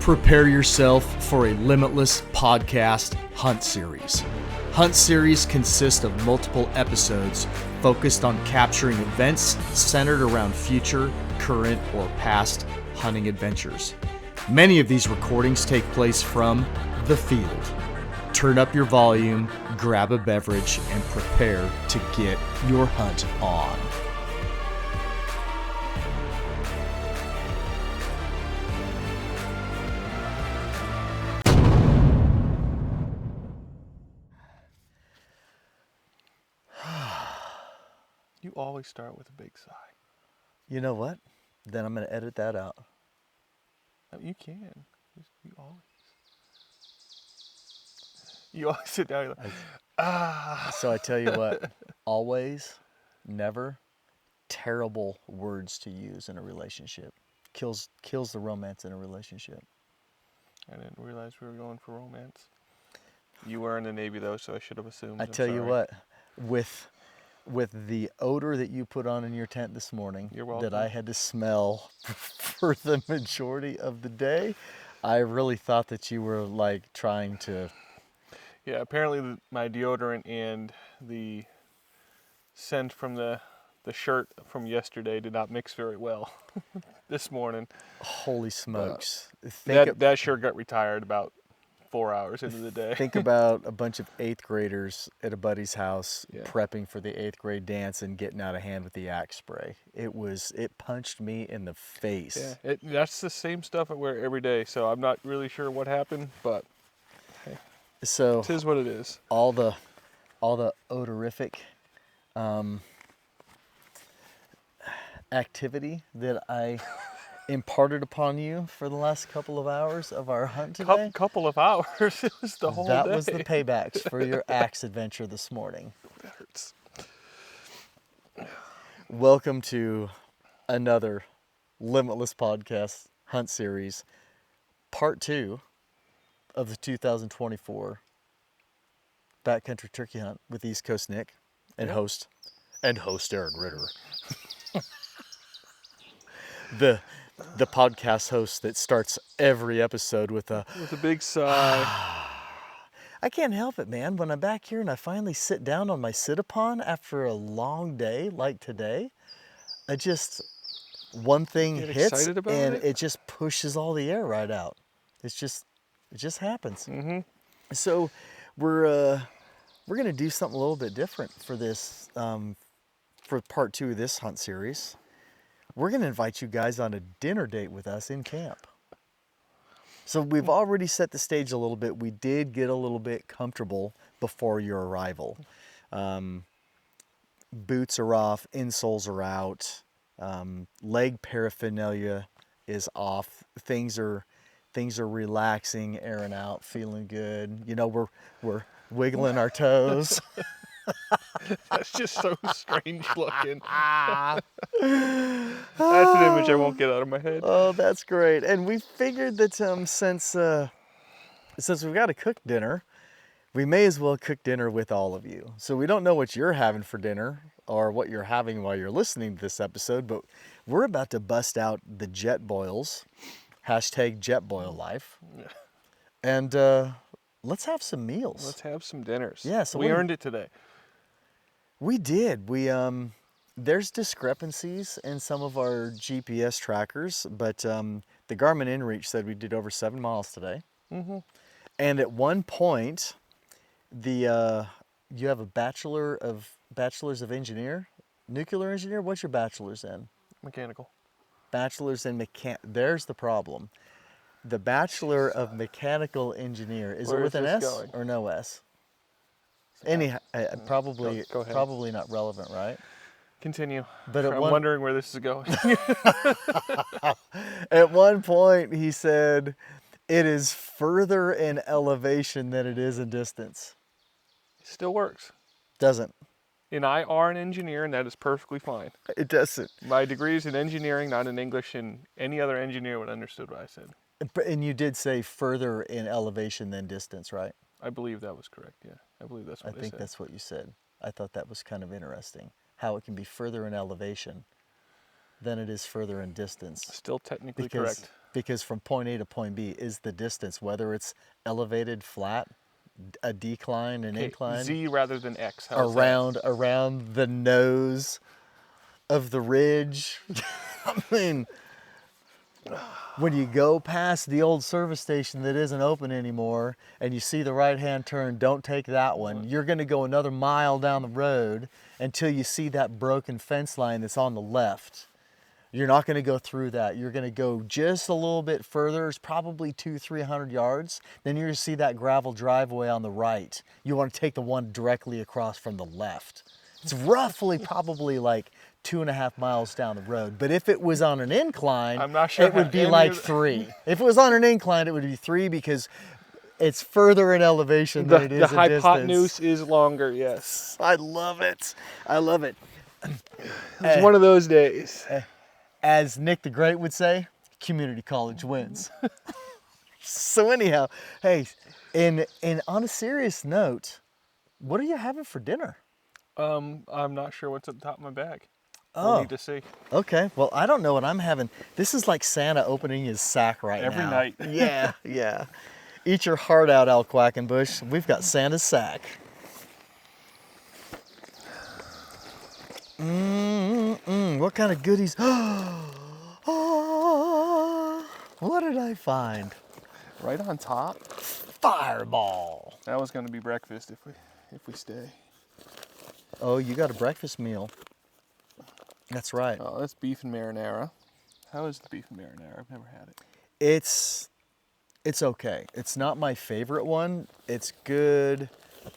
Prepare yourself for a limitless podcast hunt series. Hunt series consist of multiple episodes focused on capturing events centered around future, current, or past hunting adventures. Many of these recordings take place from the field. Turn up your volume, grab a beverage, and prepare to get your hunt on. You always start with a big sigh. You know what? Then I'm going to edit that out. No, you can. You always sit down. You're like, So I tell you what, always, never, terrible words to use in a relationship. Kills the romance in a relationship. I didn't realize we were going for romance. You were in the Navy though, so I should have assumed. I tell you what, with the odor that you put on in your tent this morning, You're welcome, that I had to smell for the majority of the day, I really thought that you were like trying to. Yeah, apparently my deodorant and the scent from the shirt from yesterday did not mix very well this morning. Holy smokes. That shirt got retired about 4 hours into the day. Think about a bunch of 8th graders at a buddy's house, Yeah. prepping for the 8th grade dance and getting out of hand with the Axe spray. It punched me in the face. Yeah, that's the same stuff I wear every day, so I'm not really sure what happened, but hey, So it is what it is. all the odorific activity that I imparted upon you for the last couple of hours of our hunt today. Couple of hours. It was the whole day. That was the paybacks for your Axe adventure this morning. That hurts. Welcome to another Limitless Podcast Hunt Series, Part 2 of the 2024 Backcountry Turkey Hunt with East Coast Nick and host Aaron Ritter. The podcast host that starts every episode with a big sigh. I can't help it, man. When I'm back here and I finally sit down on my sit-upon after a long day like today, one thing hits and it just pushes all the air right out. It just happens. Mm-hmm. So we're gonna do something a little bit different for this for part 2 of this hunt series. We're gonna invite you guys on a dinner date with us in camp. So we've already set the stage a little bit. We did get a little bit comfortable before your arrival. Boots are off, insoles are out, leg paraphernalia is off. Things are relaxing, airing out, feeling good. You know, we're wiggling our toes. That's just so strange looking. That's an image I won't get out of my head. Oh, that's great. And we figured that since we've got to cook dinner, we may as well cook dinner with all of you. So we don't know what you're having for dinner or what you're having while you're listening to this episode, but we're about to bust out the jet boils, #JetBoilLife. Yeah. And let's have some meals. Let's have some dinners. Yeah, so we earned it today. We did. There's discrepancies in some of our GPS trackers, but the Garmin InReach said we did over 7 miles today. Mm-hmm. And at one point, you have a bachelor's of engineer, nuclear engineer. What's your bachelor's in? Mechanical. Bachelor's in There's the problem. The Bachelor of Mechanical Engineer, is it with an S going? or no S? Anyhow, probably Go ahead. probably not relevant, right? Continue. But I'm wondering where this is going. At one point, he said, it is further in elevation than it is in distance. Still works. Doesn't. And I are an engineer, and that is perfectly fine. It doesn't. My degree is in engineering, not in English, and any other engineer would have understood what I said. And you did say further in elevation than distance, right? I believe that was correct, yeah. I believe that's what I said. I think that's what you said. I thought that was kind of interesting, how it can be further in elevation than it is further in distance. Still technically correct. because from point A to point B is the distance, whether it's elevated, flat, a decline, an incline. Z rather than X. How's that? Around the nose of the ridge. I mean, when you go past the old service station that isn't open anymore and you see the right-hand turn, don't take that one. You're going to go another mile down the road until you see that broken fence line that's on the left. You're not going to go through that. You're going to go just a little bit further. It's probably 200-300 yards. Then you're going to see that gravel driveway on the right. You want to take the one directly across from the left. It's roughly probably like 2.5 miles down the road. But if it was on an incline, I'm not sure it would be like 3. If it was on an incline, it would be 3 because it's further in elevation than it is The in distance. hypotenuse is longer, yes. I love it. I love it. It's one of those days. As Nick the Great would say, community college wins. So anyhow, hey, and on a serious note, what are you having for dinner? I'm not sure what's at the top of my bag. Oh. We'll need to see. Okay, well, I don't know what I'm having. This is like Santa opening his sack right Every now. night. Yeah, yeah. Eat your heart out, Al Quackenbush. We've got Santa's sack. What kind of goodies? Oh, what did I find? Right on top. Fireball. That was going to be breakfast if we stay. Oh, you got a breakfast meal. That's right. Oh, that's beef and marinara. How is the beef and marinara? I've never had it. It's okay. It's not my favorite one. It's good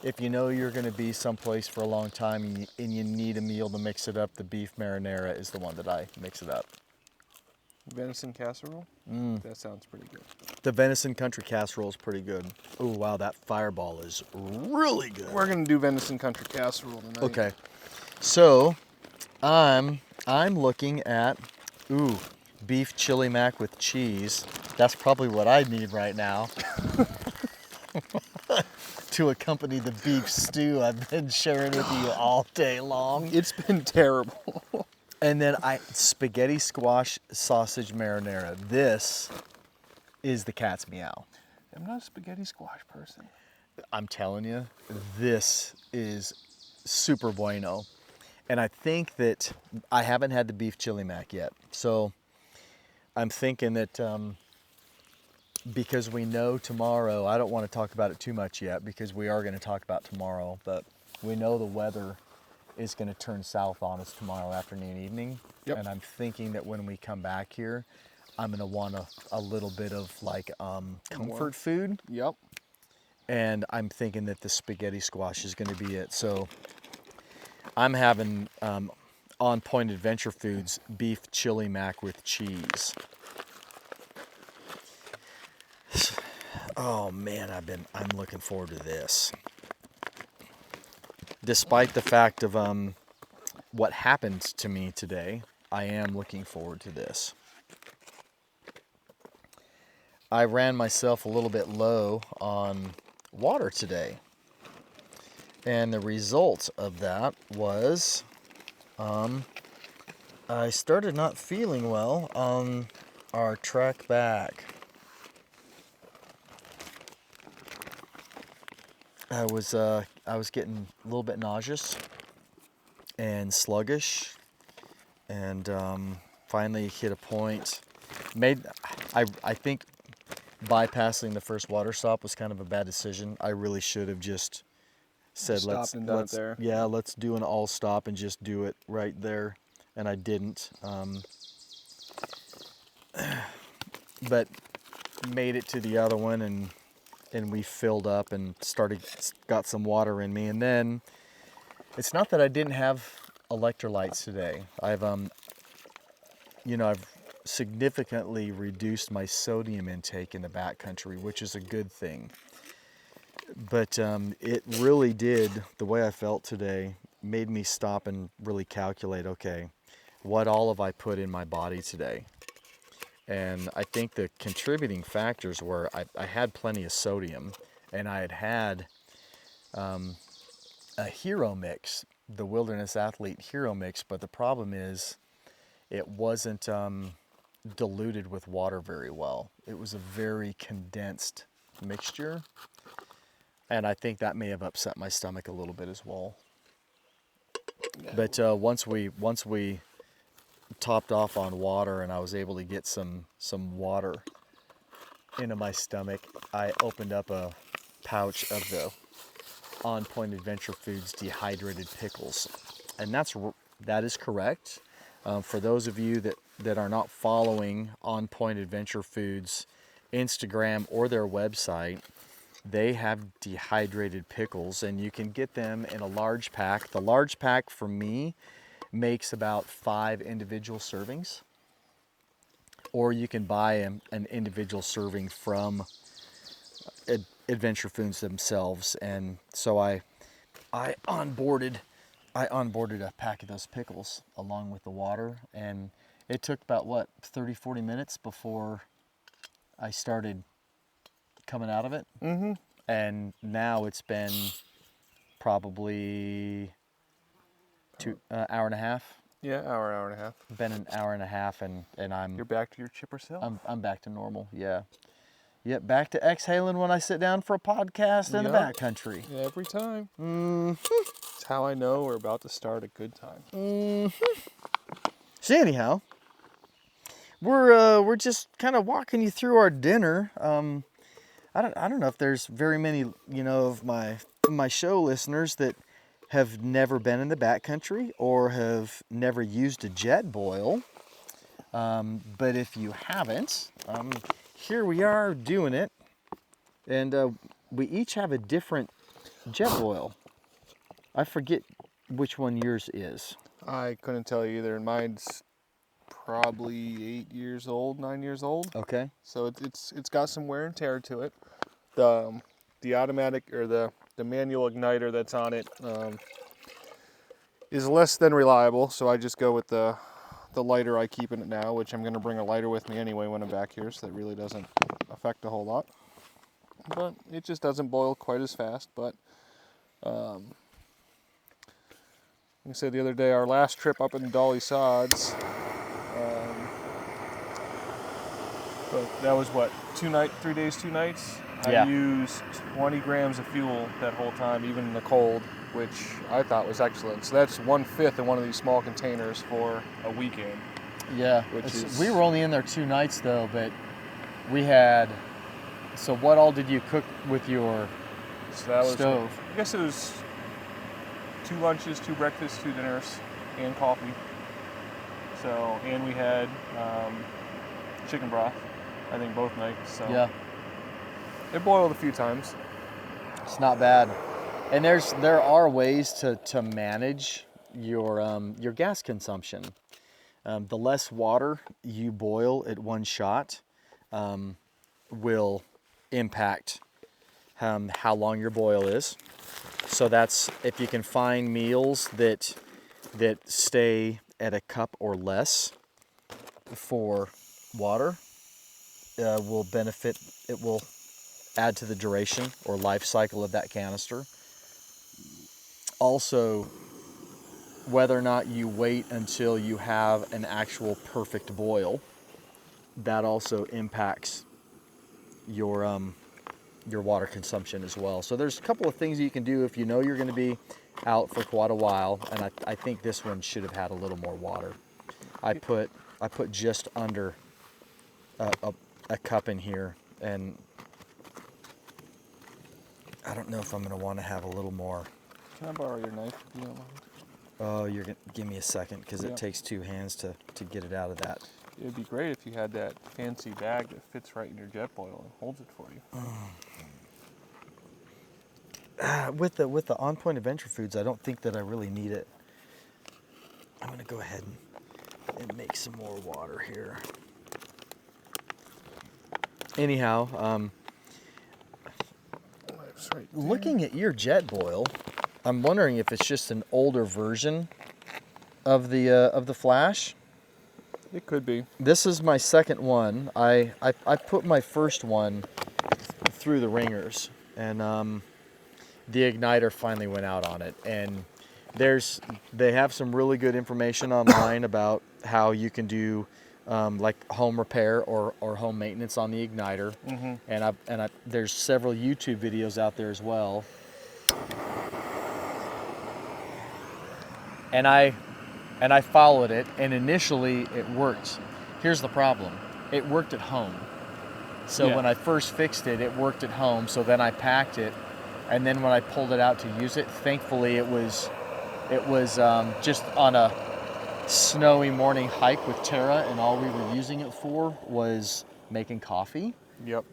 if you know you're going to be someplace for a long time and you need a meal to mix it up. The beef marinara is the one that I mix it up. Venison casserole? That sounds pretty good. The venison country casserole is pretty good. Oh, wow, that fireball is really good. We're going to do venison country casserole tonight. Okay. So, I'm looking at beef chili mac with cheese. That's probably what I need right now. To accompany the beef stew I've been sharing with you all day long. It's been terrible. And then spaghetti squash sausage marinara. This is the cat's meow. I'm not a spaghetti squash person. I'm telling you, this is super bueno. And I think that I haven't had the beef chili mac yet. So I'm thinking that because we know tomorrow, I don't want to talk about it too much yet because we are going to talk about tomorrow, but we know the weather is going to turn south on us tomorrow afternoon, evening. Yep. And I'm thinking that when we come back here, I'm going to want a little bit of like comfort food. Yep. And I'm thinking that the spaghetti squash is going to be it. So I'm having On Point Adventure Foods beef chili mac with cheese. Oh man, I'm looking forward to this. Despite the fact of what happened to me today, I am looking forward to this. I ran myself a little bit low on water today. And the result of that was I started not feeling well on our trek back. I was getting a little bit nauseous and sluggish, and finally hit a point. I think bypassing the first water stop was kind of a bad decision. I really should have just said let's do an all stop and just do it right there, and I didn't. But made it to the other one and we filled up and got some water in me. And then it's not that I didn't have electrolytes today. I've significantly reduced my sodium intake in the backcountry, which is a good thing. But it really did, the way I felt today, made me stop and really calculate, okay, what all have I put in my body today? And I think the contributing factors were I had plenty of sodium, and I had a hero mix, the Wilderness Athlete hero mix, but the problem is it wasn't diluted with water very well. It was a very condensed mixture, and I think that may have upset my stomach a little bit as well. Yeah. But once we topped off on water and I was able to get some water into my stomach, I opened up a pouch of the On Point Adventure Foods dehydrated pickles, and that is correct. For those of you that are not following On Point Adventure Foods Instagram or their website, they have dehydrated pickles, and you can get them in a large pack. The large pack for me makes about 5 individual servings, or you can buy an individual serving from Adventure Foods themselves. And so I onboarded a pack of those pickles along with the water, and it took about 30-40 minutes before I started coming out of it. Mm-hmm. And now it's been probably hour and a half. Yeah, hour and a half. Been an hour and a half, and You're back to your chipper self. I'm back to normal. Yeah. Yep, back to exhaling when I sit down for a podcast in the Yep. backcountry. Every time. Mm-hmm. It's how I know we're about to start a good time. Mm-hmm. So anyhow, we're just kind of walking you through our dinner. I don't know if there's very many, of my show listeners that have never been in the backcountry or have never used a jet boil. But if you haven't, here we are doing it, and we each have a different jet boil. I forget which one yours is. I couldn't tell you either. Mine's probably 9 years old. Okay. So it's got some wear and tear to it. The automatic or the manual igniter that's on it is less than reliable. So I just go with the lighter I keep in it now, which I'm going to bring a lighter with me anyway when I'm back here, so that really doesn't affect a whole lot. But it just doesn't boil quite as fast. But like I said the other day, our last trip up in Dolly Sods, but that was 3 days, 2 nights? Yeah. I used 20 grams of fuel that whole time, even in the cold, which I thought was excellent. So that's 1/5 in one of these small containers for a weekend. Yeah. We were only in there 2 nights though, but we had. So what all did you cook with your stove? I guess it was 2 lunches, 2 breakfasts, 2 dinners, and coffee. So, and we had chicken broth, I think both nights. So Yeah. It boiled a few times. It's not bad. And there are ways to manage your gas consumption. The less water you boil at one shot will impact how long your boil is. So that's if you can find meals that stay at a cup or less for water, will benefit. It will add to the duration or life cycle of that canister. Also, whether or not you wait until you have an actual perfect boil, that also impacts your water consumption as well. So there's a couple of things you can do if you know you're going to be out for quite a while, and I think this one should have had a little more water. I put just under a cup in here, and I don't know if I'm going to want to have a little more. Can I borrow your knife if you don't mind? Oh, you're going to give me a second because Yeah. it takes 2 hands to get it out of that. It would be great if you had that fancy bag that fits right in your jet boil and holds it for you. With the On Point Adventure Foods, I don't think that I really need it. I'm going to go ahead and make some more water here. Anyhow, Right looking at your jet boil, I'm wondering if it's just an older version of the Flash. It could be. This is my second one. I put my first one through the ringers, and the igniter finally went out on it. And they have some really good information online about how you can do like home repair or home maintenance on the igniter. And there's several YouTube videos out there as well. And I followed it, and initially it worked. Here's the problem. It worked at home. So when I first fixed it, it worked at home. So then I packed it, and then when I pulled it out to use it, thankfully it was just on a snowy morning hike with Tara, and all we were using it for was making coffee. Yep.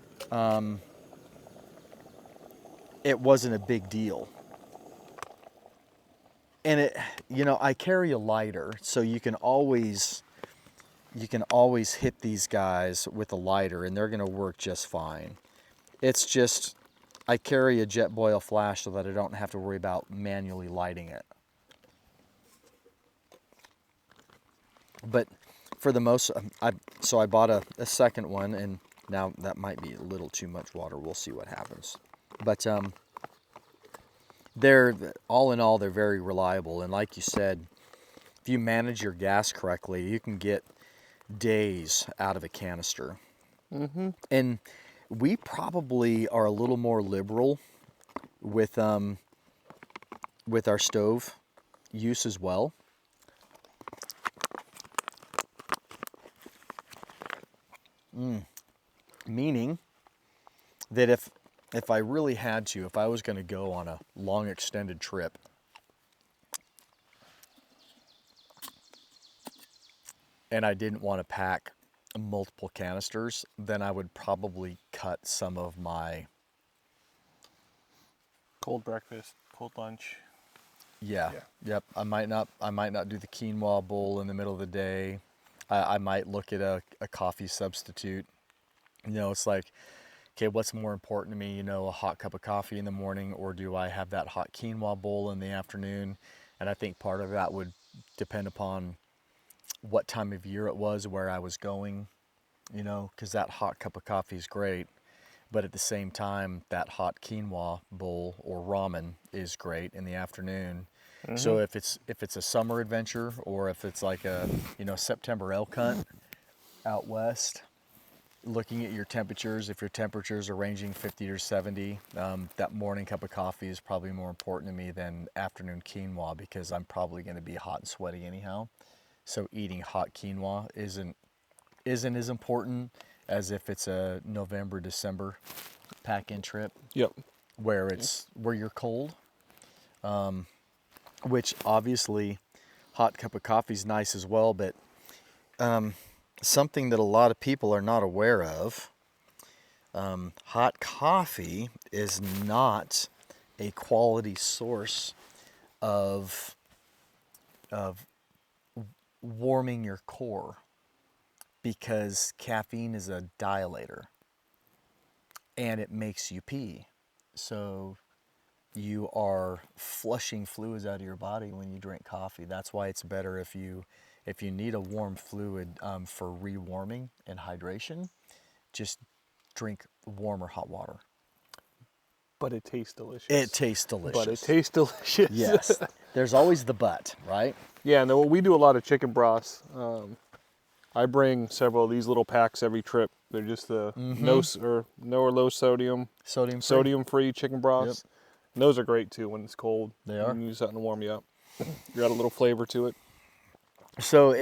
It wasn't a big deal. And I carry a lighter, so you can always hit these guys with a lighter and they're going to work just fine. It's just, I carry a jet boil flash so that I don't have to worry about manually lighting it. But for the most, so I bought a second one, and now that might be a little too much water. We'll see what happens. But they're, all in all, they're very reliable. And like you said, if you manage your gas correctly, you can get days out of a canister. And we probably are a little more liberal with our stove use as well. Meaning that if I really had to, if I was going to go on a long extended trip, and I didn't want to pack multiple canisters, then I would probably cut some of my Cold breakfast, cold lunch. Yep. I might not do the quinoa bowl in the middle of the day. I might look at a coffee substitute. It's like, okay, what's more important to me? A hot cup of coffee in the morning, or do I have that hot quinoa bowl in the afternoon? And I think part of that would depend upon what time of year it was, where I was going, because that hot cup of coffee is great. But at the same time, that hot quinoa bowl or ramen is great in the afternoon. So if it's a summer adventure, or if it's like a September elk hunt out west, looking at your temperatures, if your temperatures are ranging 50 or 70, that morning cup of coffee is probably more important to me than afternoon quinoa, because I'm probably going to be hot and sweaty anyhow. So eating hot quinoa isn't as important as if it's a November, December pack-in trip. Yep. Where you're cold. Which obviously hot cup of coffee is nice as well, but something that a lot of people are not aware of, hot coffee is not a quality source of warming your core, because caffeine is a dilator and it makes you pee. So you are flushing fluids out of your body when you drink coffee. That's why it's better if you need a warm fluid for rewarming and hydration, just drink warm or hot water. But it tastes delicious. It tastes delicious. But it tastes delicious. Yes. There's always the but, right? Yeah, no, we do a lot of chicken broths. I bring several of these little packs every trip. They're just the no or low sodium, sodium free chicken broths. Yep. And those are great too when it's cold. They are. You need something to warm you up. You got a little flavor to it. So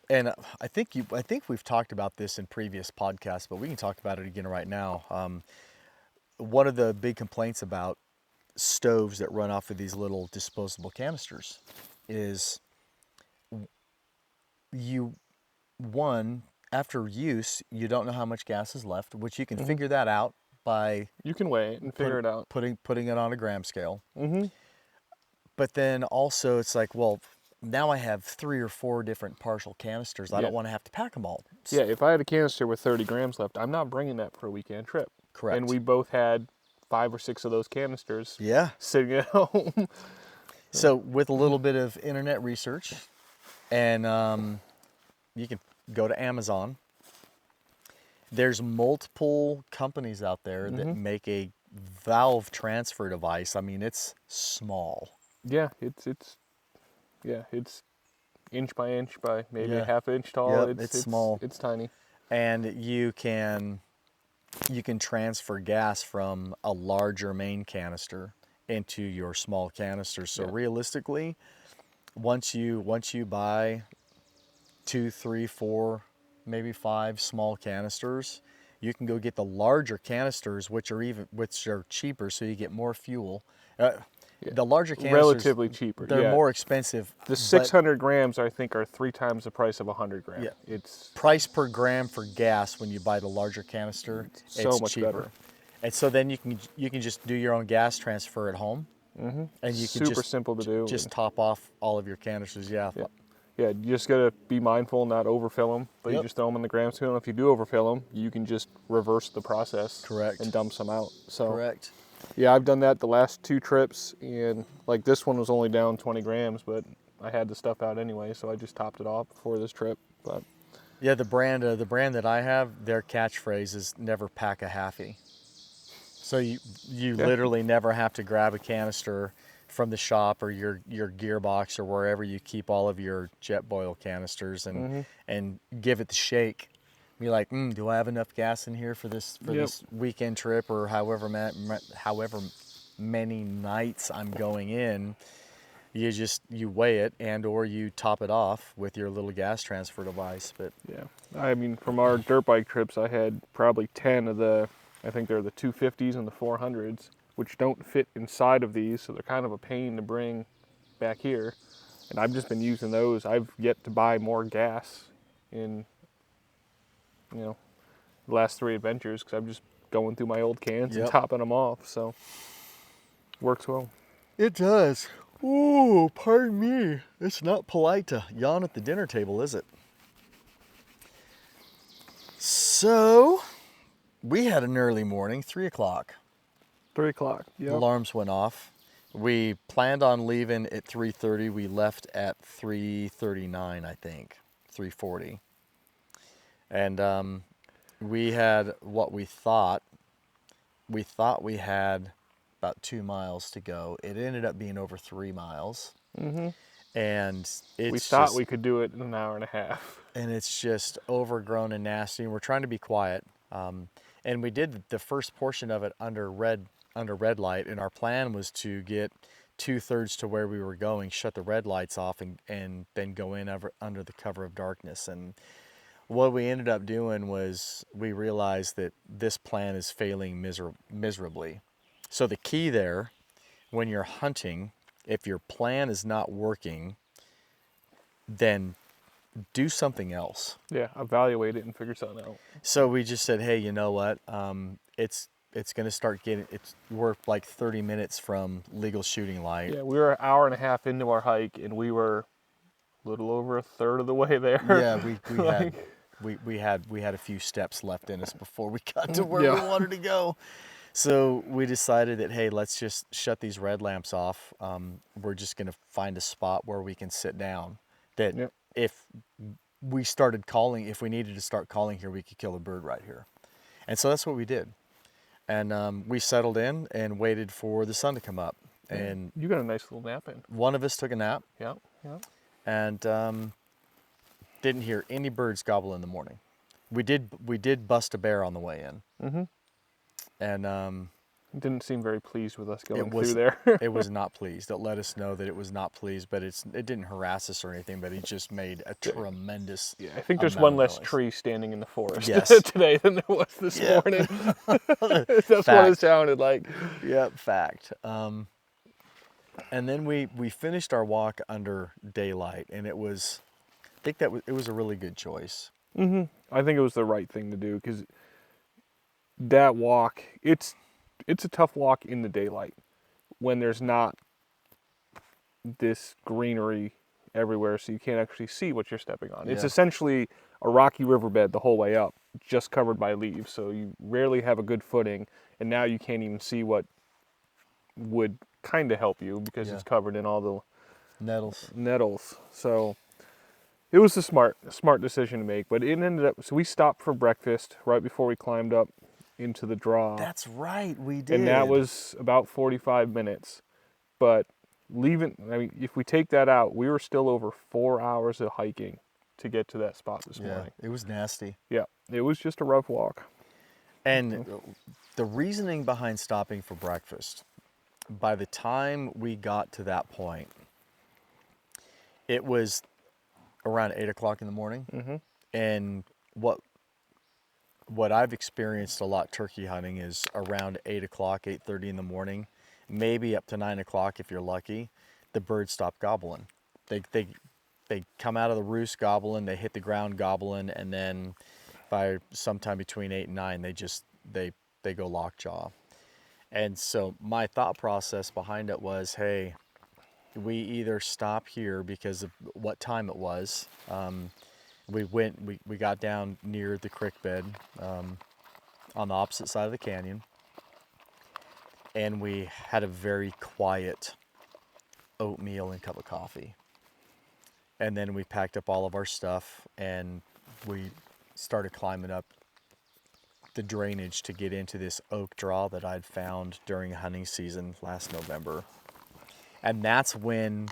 I think we've talked about this in previous podcasts, but we can talk about it again right now. One of the big complaints about stoves that run off of these little disposable canisters is after use, you don't know how much gas is left, which you can figure that out by you can weigh it and figure it out. Putting it on a gram scale. But then also it's like, well, now I have 3 or 4 different partial canisters. I don't want to have to pack them all. Yeah, if I had a canister with 30 grams left, I'm not bringing that for a weekend trip. Correct. And we both had 5 or 6 of those canisters sitting at home. So with a little bit of internet research, and you can go to Amazon, there's multiple companies out there that make a valve transfer device. I mean, it's small. Yeah, inch by inch by maybe Yeah. a half inch tall. Yep, it's small. It's tiny. And you can transfer gas from a larger main canister into your small canister. So realistically, once you buy 2, 3, 4, maybe 5 small canisters, you can go get the larger canisters, which are cheaper, so you get more fuel. The larger canisters, relatively cheaper. They're more expensive. The 600 grams, I think, are 3 times the price of 100 gram. Yeah. It's price per gram for gas when you buy the larger canister. so it's much cheaper. better. And so then you can just do your own gas transfer at home, and you can super simple to do. Just top off all of your canisters. Yeah. You just gotta be mindful, not overfill them, but you just throw them in the gram scale. If you do overfill them, you can just reverse the process. Correct. And dump some out. So Correct. yeah, I've done that the last 2 trips, and like this one was only down 20 grams, but I had the stuff out anyway, so I just topped it off before this trip. But yeah, the brand that I have, their catchphrase is "never pack a halfie." So you literally never have to grab a canister from the shop or your gearbox or wherever you keep all of your jet boil canisters and give it the shake. Be like, do I have enough gas in here for this weekend trip or however many nights I'm going in? You weigh it and or you top it off with your little gas transfer device. But yeah, I mean, from our dirt bike trips, I had probably 10 of I think they're the 250s and the 400s, which don't fit inside of these, so they're kind of a pain to bring back here. And I've just been using those. I've yet to buy more gas in, the last 3 adventures because I'm just going through my old cans and topping them off. So works well. It does. Ooh, pardon me. It's not polite to yawn at the dinner table, is it? So, we had an early morning, 3 o'clock. 3 o'clock, yeah. Alarms went off. We planned on leaving at 3:30. We left at 3:39, I think, 3:40. And we had what we thought. We thought we had about 2 miles to go. It ended up being over 3 miles. And we thought we could do it in an hour and a half. And it's just overgrown and nasty. And we're trying to be quiet. And we did the first portion of it under red light, and our plan was to get 2/3 to where we were going, shut the red lights off, and then go in under the cover of darkness. And what we ended up doing was we realized that this plan is failing miserably. So the key there, when you're hunting, if your plan is not working, then do something else. Yeah, evaluate it and figure something out. So we just said, hey, you know what? It's going to start we're like 30 minutes from legal shooting light. Yeah, we were an hour and a half into our hike, and we were a little over a third of the way there. Yeah, we had a few steps left in us before we got to where we wanted to go. So we decided that, hey, let's just shut these red lamps off. We're just going to find a spot where we can sit down. That if we started calling, if we needed to start calling here, we could kill a bird right here. And so that's what we did. And we settled in and waited for the sun to come up. And you got a nice little nap in. One of us took a nap. Yeah. And didn't hear any birds gobble in the morning. We did bust a bear on the way in. And it didn't seem very pleased with us going through there. It was not pleased. It let us know that it was not pleased, but it didn't harass us or anything, but it just made a tremendous I think there's one less tree standing in the forest today than there was this morning. That's what it sounded like. Yep, fact. And then we finished our walk under daylight, and it was a really good choice. I think it was the right thing to do, because that walk, it's a tough walk in the daylight when there's not this greenery everywhere, so you can't actually see what you're stepping on. It's essentially a rocky riverbed the whole way up, just covered by leaves, so you rarely have a good footing, and now you can't even see what would kind of help you because it's covered in all the nettles. So it was a smart decision to make, but it ended up, so we stopped for breakfast right before we climbed up into the draw. That's right, we did. And that was about 45 minutes. But leaving, I mean, if we take that out, we were still over 4 hours of hiking to get to that spot this morning. It was nasty. Yeah, it was just a rough walk. And the reasoning behind stopping for breakfast, by the time we got to that point, it was around 8 o'clock in the morning. Mm-hmm. And what I've experienced a lot turkey hunting is around 8 o'clock, 8:30 in the morning, maybe up to 9 o'clock if you're lucky, the birds stop gobbling. They come out of the roost gobbling, they hit the ground gobbling, and then by sometime between 8 and 9, they go lockjaw. And so my thought process behind it was, hey, we either stop here because of what time it was. We got down near the creek bed on the opposite side of the canyon, and we had a very quiet oatmeal and cup of coffee. And then we packed up all of our stuff and we started climbing up the drainage to get into this oak draw that I'd found during hunting season last November. And that's when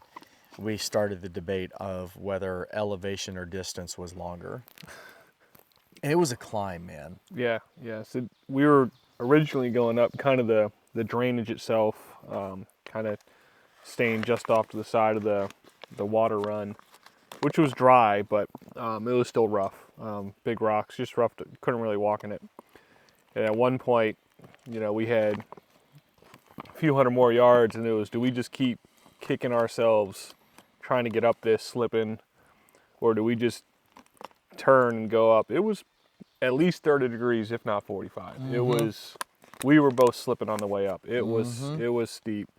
we started the debate of whether elevation or distance was longer. And it was a climb, man. Yeah. So we were originally going up kind of the drainage itself, kind of staying just off to the side of the water run, which was dry, but it was still rough. Big rocks, just rough. Couldn't really walk in it. And at one point, we had a few hundred more yards, and it was, do we just keep kicking ourselves trying to get up this, slipping, or do we just turn and go up? It was at least 30 degrees, if not 45. Mm-hmm. We were both slipping on the way up. It was steep.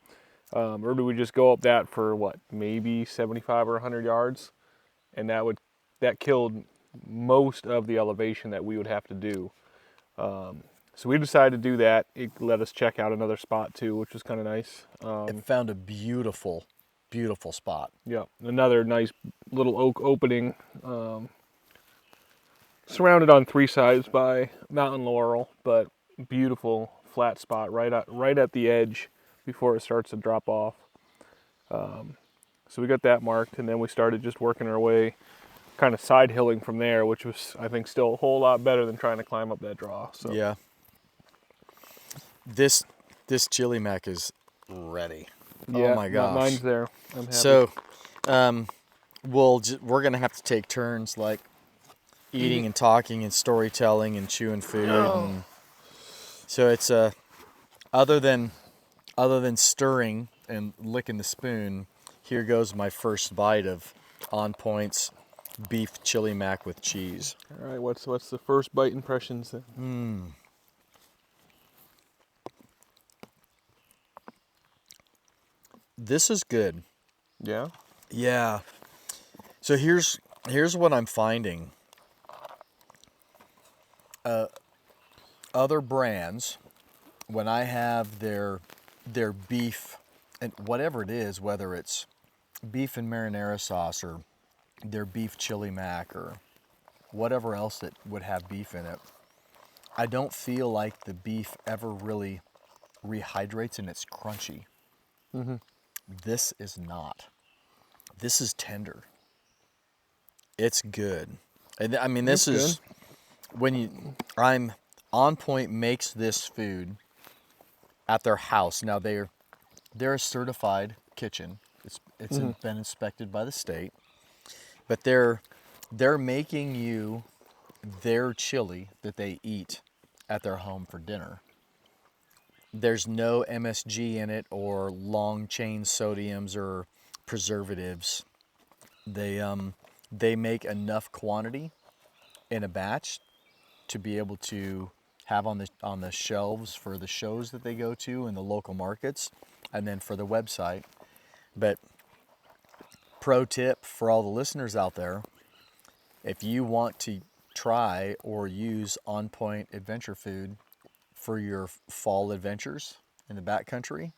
Or do we just go up that for maybe 75 or 100 yards? And that killed most of the elevation that we would have to do. So we decided to do that. It let us check out another spot too, which was kind of nice. It found a beautiful, beautiful spot. Yeah, another nice little oak opening, surrounded on three sides by mountain laurel, but beautiful flat spot right at the edge before it starts to drop off. So we got that marked, and then we started just working our way, kind of side hilling from there, which was, I think, still a whole lot better than trying to climb up that draw. So yeah. This chili mac is ready. Yeah, oh my gosh. Mine's there. I'm happy. So, we're gonna have to take turns, like eating and talking and storytelling and chewing food. And so it's other than stirring and licking the spoon, here goes my first bite of On Point's beef chili mac with cheese. All right, what's the first bite impressions then? This is good. Yeah. Yeah. So here's what I'm finding. Other brands, when I have their beef and whatever it is, whether it's beef and marinara sauce or their beef chili mac or whatever else that would have beef in it, I don't feel like the beef ever really rehydrates and it's crunchy. Mm-hmm. This is not. This is tender. It's good. And I mean, this is when On Point makes this food at their house. Now they're a certified kitchen. It's been inspected by the state, but they're making you their chili that they eat at their home for dinner. There's no MSG in it or long chain sodiums or preservatives. They make enough quantity in a batch to be able to have on the shelves for the shows that they go to in the local markets, and then for the website. But pro tip for all the listeners out there, if you want to try or use On Point Adventure Food for your fall adventures in the backcountry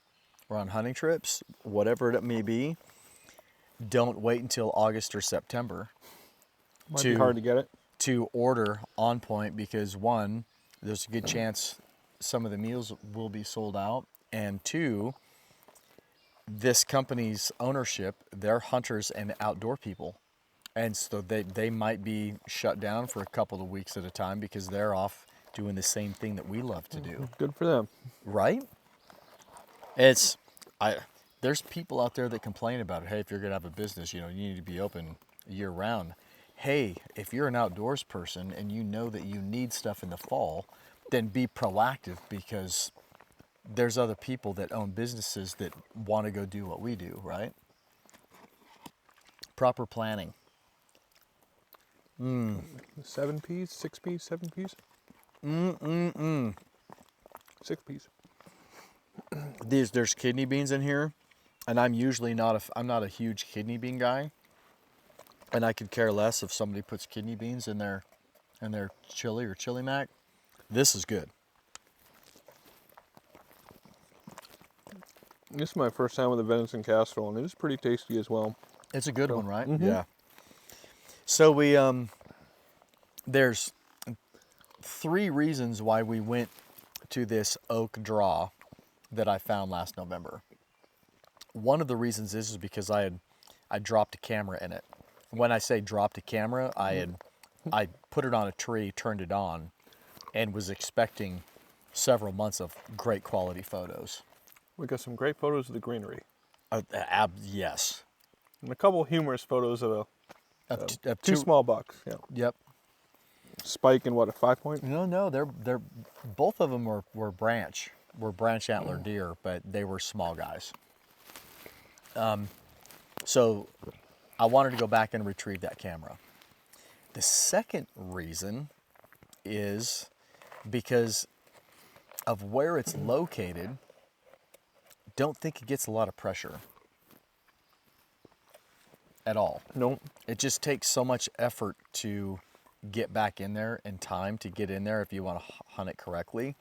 or on hunting trips, whatever it may be, don't wait until August or September. Might be hard to get it. To order On Point, because one, there's a good chance some of the meals will be sold out, and two, this company's ownership, they're hunters and outdoor people. And so they might be shut down for a couple of weeks at a time because they're off doing the same thing that we love to do. Good for them. Right? There's people out there that complain about it. Hey, if you're going to have a business, you need to be open year round. Hey, if you're an outdoors person and you know that you need stuff in the fall, then be proactive, because there's other people that own businesses that want to go do what we do, right? Proper planning. 7 peas, 6 peas, 7 peas? 6 peas. There's kidney beans in here, and I'm usually I'm not a huge kidney bean guy, and I could care less if somebody puts kidney beans in their chili or chili mac. This is good. This is my first time with the venison casserole, and it is pretty tasty as well. It's a good one, right? Mm-hmm. Yeah. So we there's 3 reasons why we went to this oak draw that I found last November. One of the reasons is because I dropped a camera in it. When I say dropped a camera, I put it on a tree, turned it on, and was expecting several months of great quality photos. We got some great photos of the greenery. Yes. And a couple humorous photos of Of 2 small bucks. Yeah. Yep. Spike and what, a 5-point? No, they're both of them were branch antler deer, but they were small guys. So I wanted to go back and retrieve that camera. The second reason is because of where it's located. Don't think it gets a lot of pressure at all. No. It just takes so much effort to get back in there and time to get in there if you want to hunt it correctly.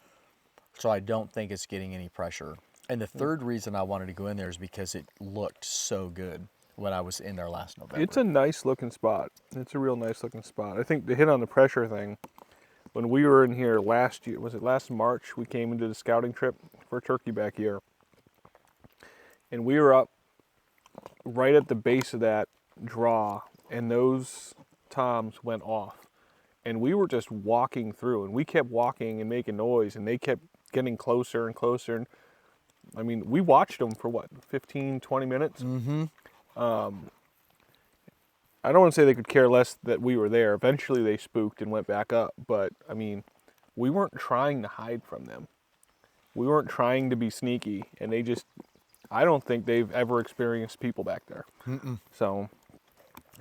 So I don't think it's getting any pressure. And the third reason I wanted to go in there is because it looked so good when I was in there last November. It's a nice looking spot. It's a real nice looking spot. I think to hit on the pressure thing, when we were in here last year, was it last March, we came into the scouting trip for turkeyback year. And we were up right at the base of that draw, and those toms went off. And we were just walking through, and we kept walking and making noise, and they kept getting closer and closer. And I mean, we watched them for what, 15, 20 minutes? Mm-hmm. I don't want to say they could care less that we were there. Eventually they spooked and went back up, but I mean, we weren't trying to hide from them. We weren't trying to be sneaky, and they just, I don't think they've ever experienced people back there. Mm-mm. So.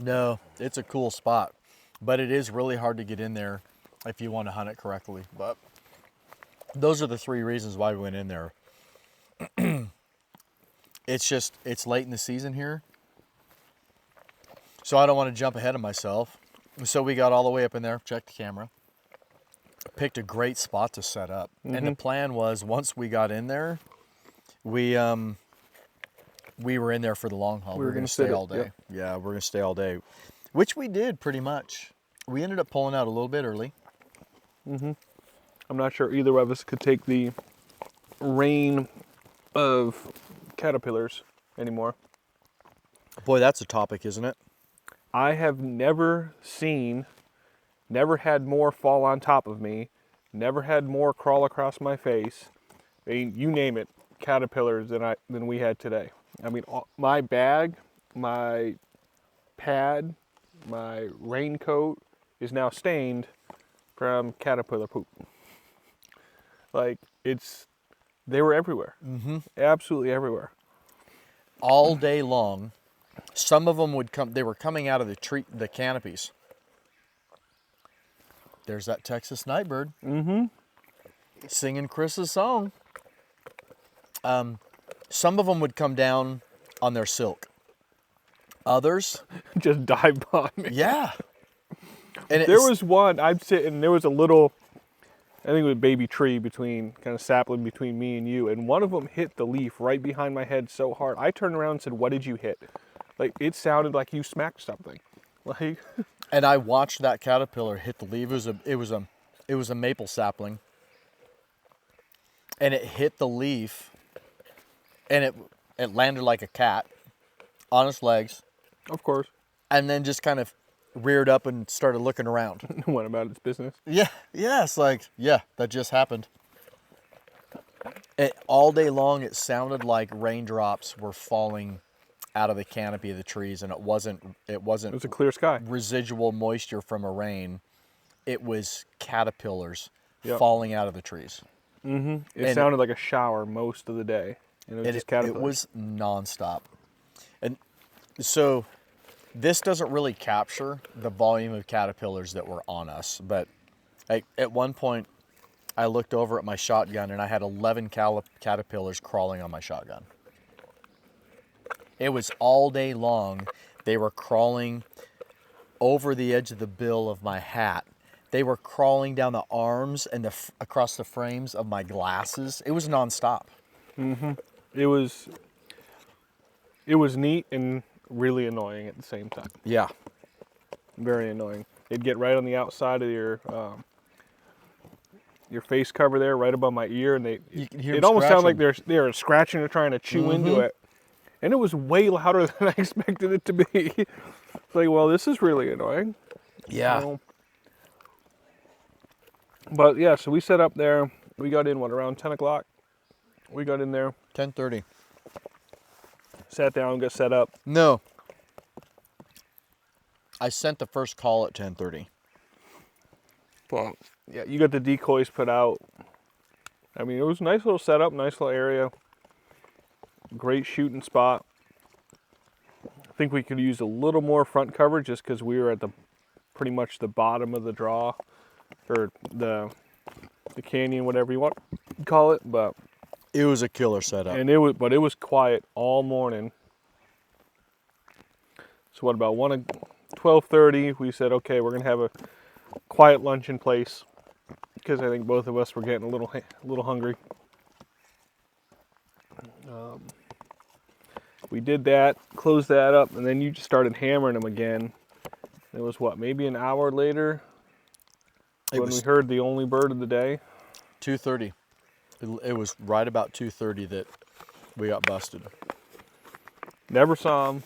No, it's a cool spot, but it is really hard to get in there if you want to hunt it correctly. But those are the 3 reasons why we went in there. It's late in the season here, so I don't want to jump ahead of myself. So we got all the way up in there, checked the camera, picked a great spot to set up. Mm-hmm. And the plan was, once we got in there, we were in there for the long haul. We were going to stay all day. Yep. Yeah, we're going to stay all day, which we did pretty much. We ended up pulling out a little bit early. Mm-hmm. I'm not sure either of us could take the rain of caterpillars anymore. Boy, that's a topic, isn't it? I have never had more fall on top of me, never had more crawl across my face. I mean, you name it, caterpillars than we had today. I mean, my bag, my pad, my raincoat is now stained from caterpillar poop. Like, they were everywhere. Mm-hmm. Absolutely everywhere. All day long. Some of them would come, they were coming out of the canopies. There's that Texas nightbird. Mm-hmm. Singing Chris's song. Some of them would come down on their silk. Others just dive on me. Yeah. And there was one, I'm sitting, there was a little, I think it was a baby tree kind of sapling between me and you, and one of them hit the leaf right behind my head so hard. I turned around and said, "What did you hit?" Like, it sounded like you smacked something. Like. And I watched that caterpillar hit the leaf. It was a maple sapling. And it hit the leaf, and it landed like a cat on its legs. Of course. And then just kind of reared up and started looking around. Went about its business. Yeah, it's like, yeah, that just happened. All day long, it sounded like raindrops were falling out of the canopy of the trees, and it wasn't It was a clear sky. residual moisture from a rain. It was caterpillars Yep. falling out of the trees. It sounded like a shower most of the day. And it was just caterpillars. It was nonstop. And so this doesn't really capture the volume of caterpillars that were on us, but at one point I looked over at my shotgun and I had 11 caterpillars crawling on my shotgun. It was all day long. They were crawling over the edge of the bill of my hat. They were crawling down the arms and across the frames of my glasses. It was nonstop. It was neat and really annoying at the same time. Yeah. Very annoying. It'd get right on the outside of your face cover there, right above my ear, and it almost sounded like they were scratching or trying to chew into it. And it was way louder than I expected it to be. It's like, well, this is really annoying. Yeah. So, but yeah, so we set up there. We got in, around 10 o'clock? We got in there. 10:30. Sat down, got set up. No. I sent the first call at 10:30. Well, yeah, you got the decoys put out. I mean, it was a nice little setup, nice little area. Great shooting spot. I think we could use a little more front cover just because we were at pretty much the bottom of the draw, or the canyon, whatever you want to call it. But it was a killer setup. And it was quiet all morning. So what, about 12:30, we said, okay, we're gonna have a quiet luncheon place because I think both of us were getting a little hungry. We did that, closed that up, and then you just started hammering them again. It was what, maybe an hour later when we heard the only bird of the day? 2:30. It was right about 2:30 that we got busted. Never saw him.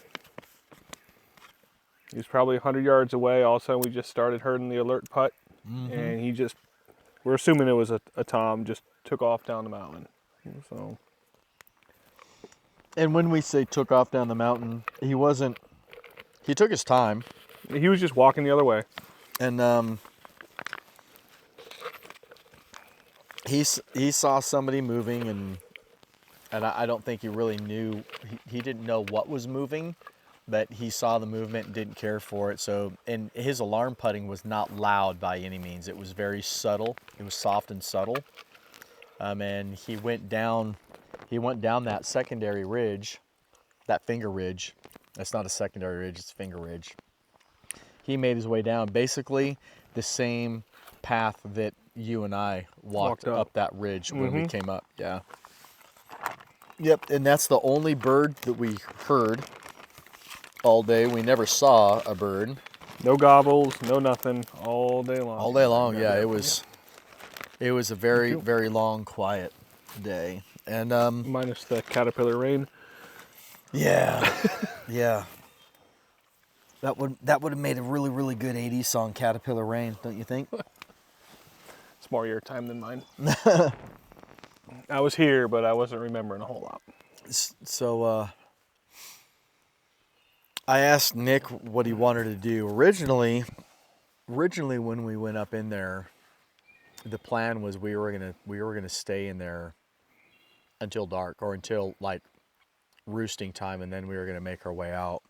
He was probably 100 yards away. All of a sudden, we just started hearing the alert putt, and we're assuming it was a tom, just took off down the mountain. So. And when we say took off down the mountain, he took his time. He was just walking the other way. And he saw somebody moving, and I don't think he really knew, he didn't know what was moving, but he saw the movement and didn't care for it. So, and his alarm putting was not loud by any means. It was very subtle. It was soft and subtle. And he went down that secondary ridge, that finger ridge. That's not a secondary ridge, it's a finger ridge. He made his way down, basically the same path that you and I walked up that ridge when we came up. Yeah. Yep, and that's the only bird that we heard all day. We never saw a bird. No gobbles, no nothing, all day long. All day long, yeah. It was a very, very long, quiet day. And minus the caterpillar rain. Yeah. Yeah. That would have made a really, really good 80s song, Caterpillar Rain, don't you think? It's more your time than mine. I was here, but I wasn't remembering a whole lot. So I asked Nick what he wanted to do. Originally when we went up in there, the plan was we were gonna stay in there until dark, or until like roosting time, and then we were gonna make our way out.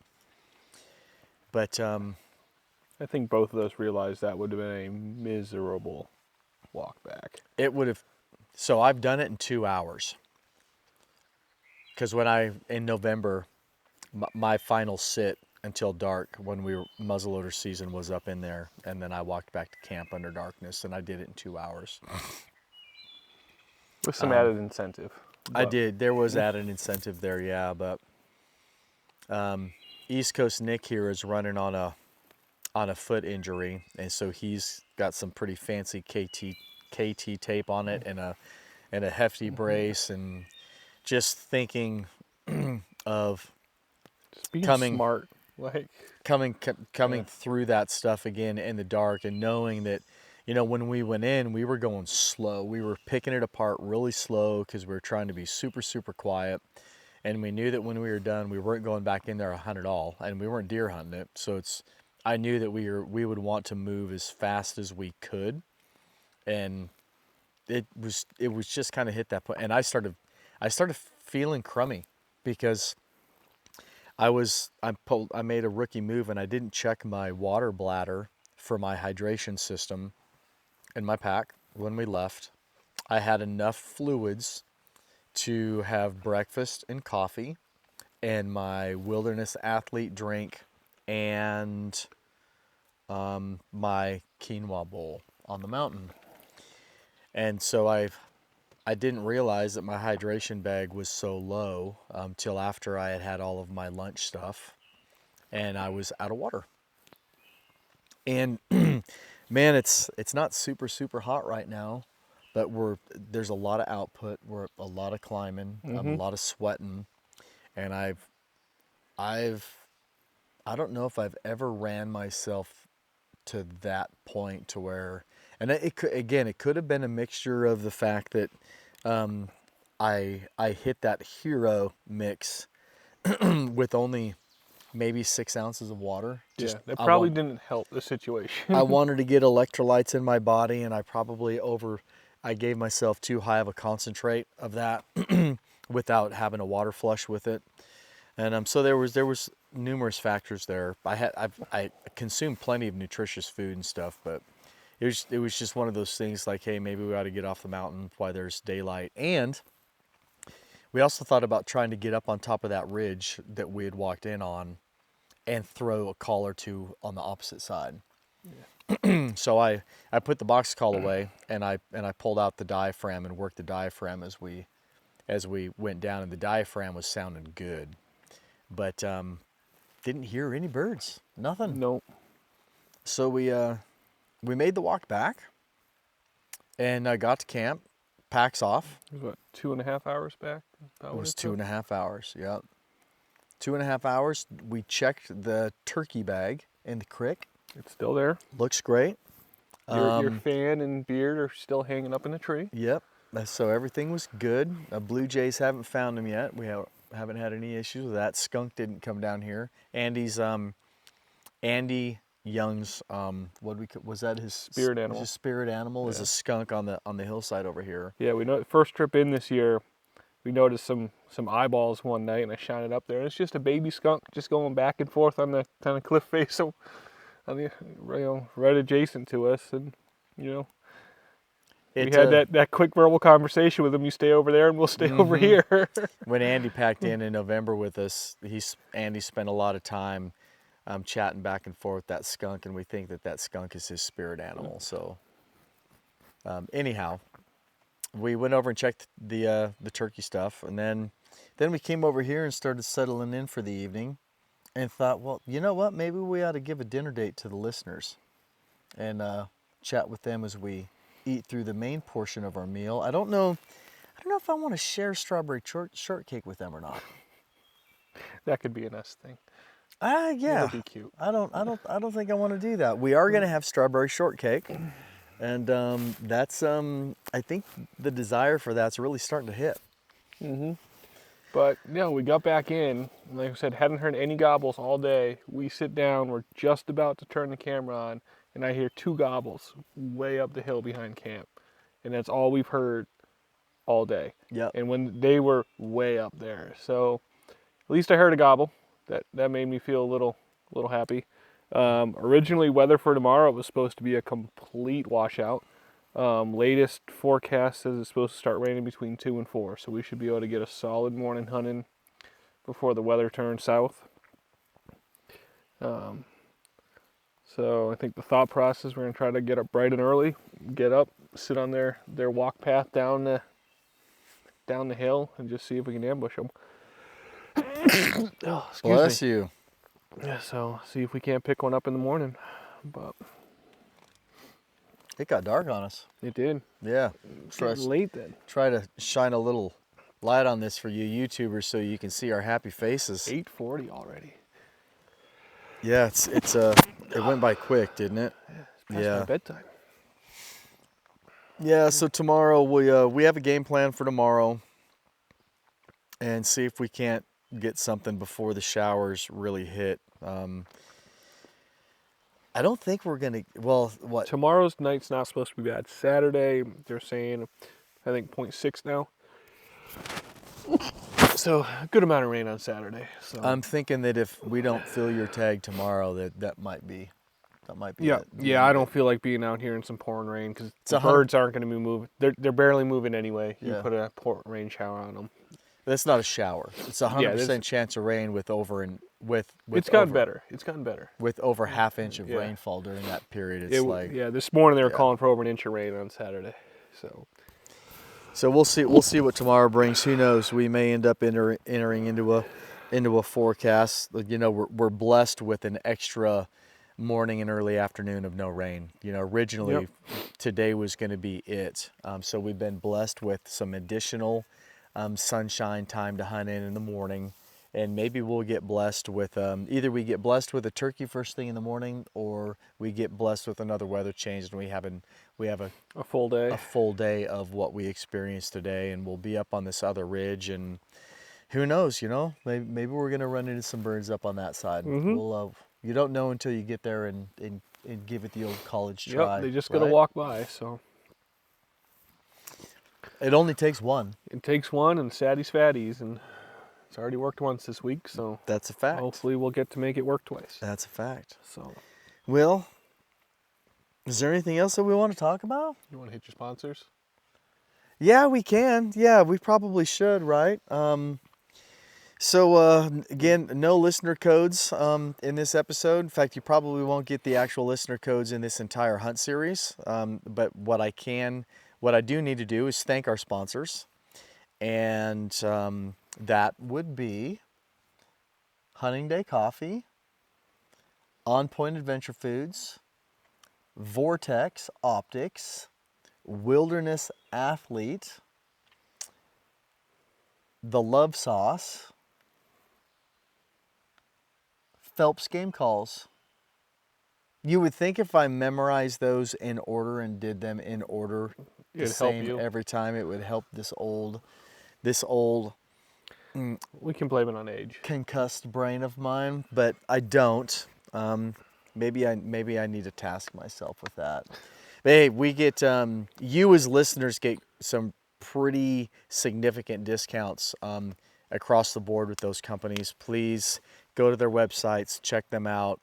But I think both of us realized that would have been a miserable walk back. It would have. So I've done it in 2 hours. Because in November, my final sit until dark, when muzzleloader season was up in there, and then I walked back to camp under darkness, and I did it in 2 hours. With some added incentive. I did. There was added incentive there, yeah. But East Coast Nick here is running on a foot injury, and so he's got some pretty fancy KT tape on it, and a hefty brace, and just thinking of Just being coming smart, like coming through that stuff again in the dark, and knowing that, you know, when we went in, we were going slow. We were picking it apart really slow because we were trying to be super, super quiet. And we knew that when we were done, we weren't going back in there a hunt at all, and we weren't deer hunting it. So I knew that we would want to move as fast as we could, and it was just kind of hit that point, and I started feeling crummy because I made a rookie move, and I didn't check my water bladder for my hydration system in my pack when we left. I had enough fluids to have breakfast and coffee and my wilderness athlete drink and my quinoa bowl on the mountain. And so I didn't realize that my hydration bag was so low till after I had all of my lunch stuff, and I was out of water. And man, it's not super, super hot right now, but there's a lot of output. We're a lot of climbing, a lot of sweating, and I don't know if I've ever ran myself to that point to where, and it could have been a mixture of the fact that I hit that hero mix with only maybe 6 ounces of water. Just, that probably didn't help the situation. I wanted to get electrolytes in my body, and I gave myself too high of a concentrate of that without having a water flush with it. And so there was numerous factors there. I consumed plenty of nutritious food and stuff, but it was just one of those things like, hey, maybe we ought to get off the mountain while there's daylight. And we also thought about trying to get up on top of that ridge that we had walked in on and throw a call or two on the opposite side. Yeah. So I put the box call away, and I pulled out the diaphragm and worked the diaphragm as we went down, and the diaphragm was sounding good. But didn't hear any birds, nothing. Nope. So we made the walk back, and I got to camp, packs off. It was what, 2.5 hours back? It was 2.5 hours, yep. 2.5 hours. We checked the turkey bag in the creek. It's still there. Looks great. Your fan and beard are still hanging up in the tree. Yep. So everything was good. Blue jays haven't found them yet. We haven't had any issues with that. Skunk didn't come down here. Andy Young's was that his spirit animal? His spirit animal is a skunk on the hillside over here. Yeah, we know. First trip in this year, we noticed some eyeballs one night, and I shined it up there. And it's just a baby skunk just going back and forth on the kind of cliff face, so on the right adjacent to us, and we had that quick verbal conversation with him. You stay over there, and we'll stay over here. When Andy packed in November with us, Andy spent a lot of time chatting back and forth with that skunk, and we think that skunk is his spirit animal. So anyhow, we went over and checked the turkey stuff, and then we came over here and started settling in for the evening, and thought, well, you know what? Maybe we ought to give a dinner date to the listeners, and chat with them as we eat through the main portion of our meal. I don't know if I want to share strawberry shortcake with them or not. That could be a us thing. Yeah. That'd be cute. I don't think I want to do that. We are going to have strawberry shortcake, and that's I think the desire for that's really starting to hit. But we got back in. Like I said, hadn't heard any gobbles all day. We sit down. We're just about to turn the camera on, and I hear 2 gobbles way up the hill behind camp, and that's all we've heard all day. Yep. And when they were way up there, so at least I heard a gobble. That made me feel a little happy. Originally, weather for tomorrow was supposed to be a complete washout. Latest forecast says it's supposed to start raining between 2 and 4, so we should be able to get a solid morning hunting before the weather turns south. So I think the thought process, we're going to try to get up bright and early, get up, sit on their walk path down the hill, and just see if we can ambush them. Oh, Bless you. Yeah, so see if we can't pick one up in the morning. But it got dark on us. It did. Yeah. It was late then. Try to shine a little light on this for you YouTubers so you can see our happy faces. 8:40 already. Yeah, it went by quick, didn't it? It's past my bedtime. Yeah, so tomorrow we have a game plan for tomorrow and see if we can't get something before the showers really hit. I don't think we're gonna. Well, what? Tomorrow's night's not supposed to be bad. Saturday, they're saying, I think 0.6 now. So a good amount of rain on Saturday. So I'm thinking that if we don't fill your tag tomorrow, that might be. Yeah, it. I don't feel like being out here in some pouring rain because the birds aren't going to be moving. They're barely moving anyway. You put a pouring rain shower on them. That's not a shower. It's 100% chance of rain with It's gotten better. It's gotten better with over half-inch of rainfall during that period. This morning they were calling for over an inch of rain on Saturday. So we'll see. We'll see what tomorrow brings. Who knows? We may end up entering into a forecast. You know, we're blessed with an extra morning and early afternoon of no rain. You know, originally today was going to be it. So we've been blessed with some additional sunshine time to hunt in the morning, and maybe we'll get blessed with either we get blessed with a turkey first thing in the morning, or we get blessed with another weather change and we have a full day of what we experienced today, and we'll be up on this other ridge, and who knows, you know, maybe we're gonna run into some birds up on that side. We'll you don't know until you get there and give it the old college try. They just gotta walk by. So it only takes one. It takes one, and Saddy's fatties, and it's already worked once this week. So that's a fact. Hopefully we'll get to make it work twice. That's a fact. So, Will, is there anything else that we want to talk about? You want to hit your sponsors? Yeah, we can. Yeah, we probably should, right? So again, no listener codes in this episode. In fact, you probably won't get the actual listener codes in this entire hunt series. But what I do need to do is thank our sponsors, and that would be Hunting Day Coffee, On Point Adventure Foods, Vortex Optics, Wilderness Athlete, The Love Sauce, Phelps Game Calls. You would think if I memorized those in order and did them in order the same every time, it would help this old we can blame it on age, concussed brain of mine, but I don't. Maybe I need to task myself with that. But hey, we get you as listeners get some pretty significant discounts across the board with those companies. Please go to their websites, check them out,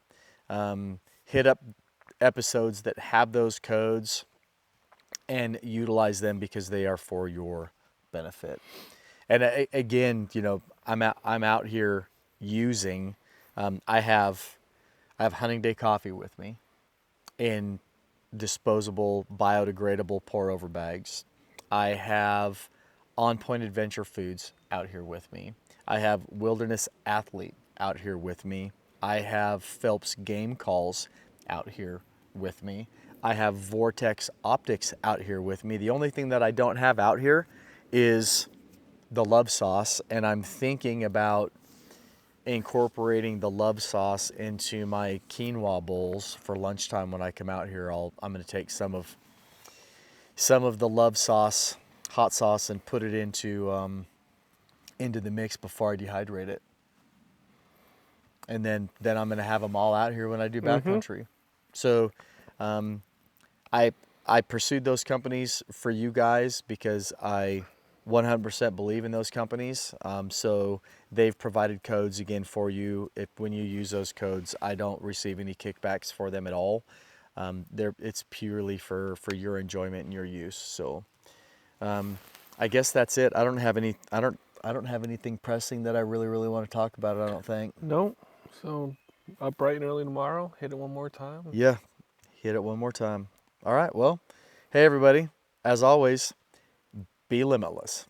hit up episodes that have those codes, and utilize them because they are for your benefit. And again, you know, I'm out here using. I have Hunting Day Coffee with me in disposable, biodegradable pour-over bags. I have On Point Adventure Foods out here with me. I have Wilderness Athlete out here with me. I have Phelps Game Calls out here with me. I have Vortex Optics out here with me. The only thing that I don't have out here is the Love Sauce, and I'm thinking about incorporating the Love Sauce into my quinoa bowls for lunchtime when I come out here. I'm going to take some of the Love Sauce, hot sauce, and put it into the mix before I dehydrate it. And then I'm going to have them all out here when I do backcountry. So I pursued those companies for you guys because I 100% believe in those companies. So they've provided codes again for you. When you use those codes, I don't receive any kickbacks for them at all. It's purely for your enjoyment and your use. So I guess that's it. I don't have anything pressing that I really want to talk about. I don't think. No. So up bright and early tomorrow. Hit it one more time. Yeah, hit it one more time. All right. Well, hey everybody. As always, be limitless.